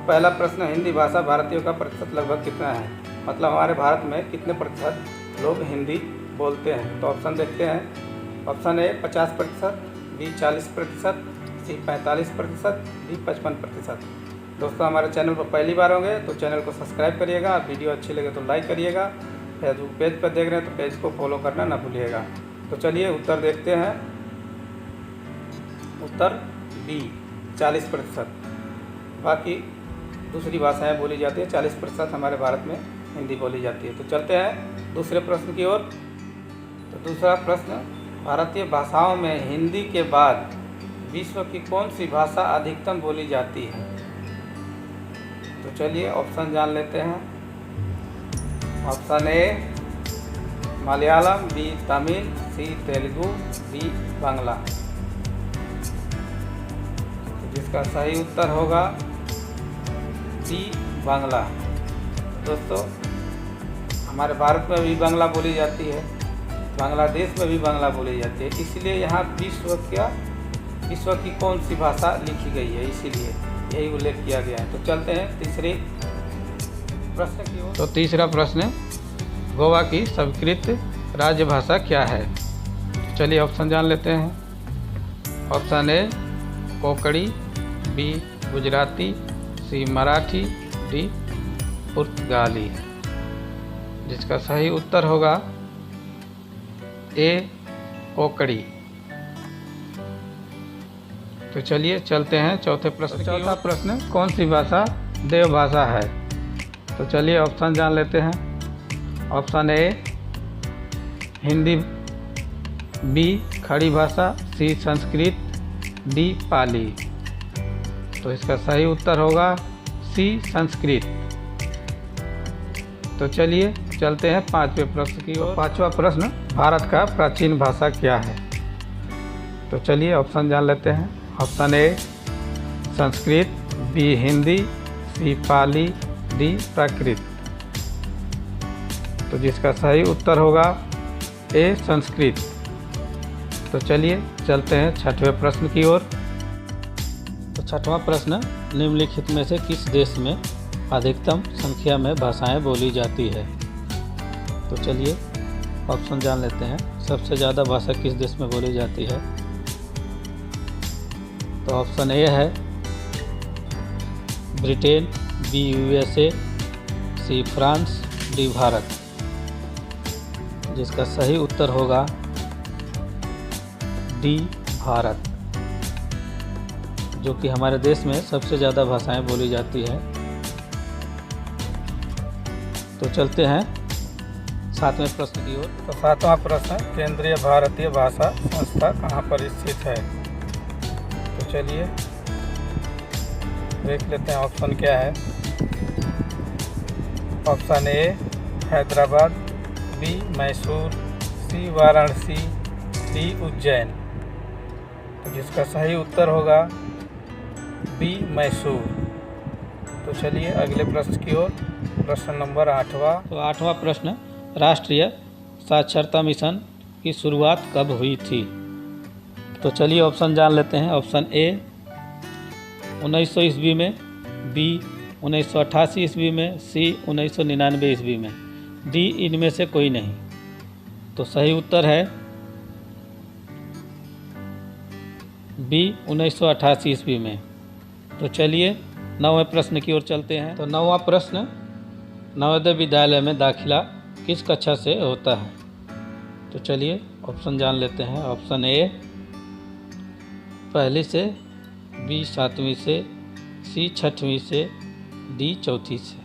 पहला प्रश्न, हिंदी भाषा भारतीयों का प्रतिशत लगभग कितना है? मतलब हमारे भारत में कितने प्रतिशत लोग हिंदी बोलते हैं? तो ऑप्शन देखते हैं। Option A 50%, B 40%, C 45%, D 55%। दोस्तों हमारे चैनल पर पहली बार होंगे तो चैनल को सब्सक्राइब करिएगा, वीडियो अच्छी लगे तो लाइक करिएगा, फेसबुक पेज पर देख रहे हैं तो पेज को फॉलो करना ना भूलिएगा। तो चलिए उत्तर देखते हैं। उत्तर बी 40%। बाकी दूसरी भाषाएं बोली जाती है, 40% हमारे भारत में हिंदी बोली जाती है। तो चलते हैं दूसरे प्रश्न की ओर। तो दूसरा प्रश्न, भारतीय भाषाओं में हिंदी के बाद विश्व की कौन सी भाषा अधिकतम बोली जाती है? तो चलिए ऑप्शन जान लेते हैं। Option A Malayalam, B Tamil, C Telugu, D Bangla. तो जिसका सही उत्तर होगा डी बांग्ला। दोस्तों हमारे भारत में भी बांग्ला बोली जाती है, बांग्लादेश में भी बांग्ला बोली जाती है, इसलिए यहाँ विश्व की कौन सी भाषा लिखी गई है, इसीलिए यही उल्लेख किया गया है। तो चलते हैं तीसरे प्रश्न की ओर। तो तीसरा प्रश्न, गोवा की स्वीकृत राजभाषा क्या है? तो चलिए ऑप्शन जान लेते हैं। Option A Konkani, B Gujarati, C Marathi, D पुर्तगाली। जिसका सही उत्तर होगा ए कोंकणी। तो चलिए चलते हैं चौथे प्रश्न। चौथा प्रश्न, कौन सी भाषा देवभाषा है? तो चलिए ऑप्शन जान लेते हैं। ऑप्शन ए हिंदी, बी खड़ी भाषा, सी संस्कृत, डी पाली। तो इसका सही उत्तर होगा सी संस्कृत। तो चलिए चलते हैं पांचवें प्रश्न की ओर। पांचवा प्रश्न, भारत का प्राचीन भाषा क्या है? तो चलिए ऑप्शन जान लेते हैं। Option A Sanskrit, B Hindi, C Pali, D Prakrit. तो जिसका सही उत्तर होगा ए संस्कृत। तो चलिए चलते हैं छठवें प्रश्न की ओर। तो छठवां प्रश्न, निम्नलिखित में से किस देश में अधिकतम संख्या में भाषाएं बोली जाती है? तो चलिए ऑप्शन जान लेते हैं। सबसे ज़्यादा भाषा किस देश में बोली जाती है? तो ऑप्शन ए है Britain, B USA, C France, D Bharat. जिसका सही उत्तर होगा डी भारत, जो कि हमारे देश में सबसे ज़्यादा भाषाएं बोली जाती है। तो चलते हैं सातवें प्रश्न की ओर। तो सातवां प्रश्न, केंद्रीय भारतीय भाषा संस्था कहाँ पर स्थित है? तो चलिए देख लेते हैं ऑप्शन क्या है। Option A Hyderabad, B Mysore, C Varanasi, D Ujjain. तो जिसका सही उत्तर होगा बी मैसूर। तो चलिए अगले प्रश्न की ओर। प्रश्न नंबर 8वां। तो 8वां प्रश्न, राष्ट्रीय साक्षरता मिशन की शुरुआत कब हुई थी? तो चलिए ऑप्शन जान लेते हैं। ऑप्शन ए 1900 ईस्वी में, बी 1988 ईस्वी में, सी 1999 ईस्वी में, डी इनमें से कोई नहीं। तो सही उत्तर है बी 1988 ईस्वी में। तो चलिए 9वें प्रश्न की ओर चलते हैं। तो 9वां प्रश्न, नवोदय विद्यालय में दाखिला किस कक्षा से होता है? तो चलिए ऑप्शन जान लेते हैं। ऑप्शन ए पहली से, बी 7वीं से, सी 6वीं से, डी 4थी से।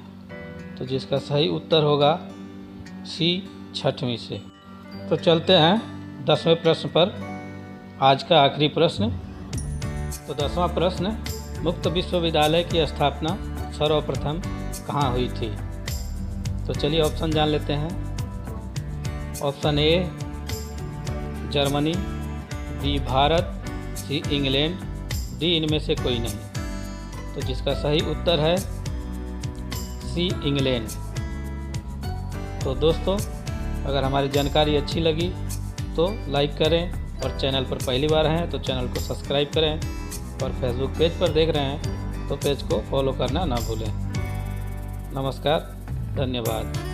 तो जिसका सही उत्तर होगा सी 6वीं से। तो चलते हैं 10वें प्रश्न पर, आज का आखिरी प्रश्न। तो 10वां प्रश्न, मुक्त विश्वविद्यालय की स्थापना सर्वप्रथम कहाँ हुई थी? तो चलिए ऑप्शन जान लेते हैं। Option A Germany, B Bharat, C England, D इनमें से कोई नहीं। तो जिसका सही उत्तर है सी इंग्लैंड। तो दोस्तों अगर हमारी जानकारी अच्छी लगी तो लाइक करें, और चैनल पर पहली बार हैं तो चैनल को सब्सक्राइब करें, और फेसबुक पेज पर देख रहे हैं तो पेज को फॉलो करना ना भूलें। नमस्कार, धन्यवाद।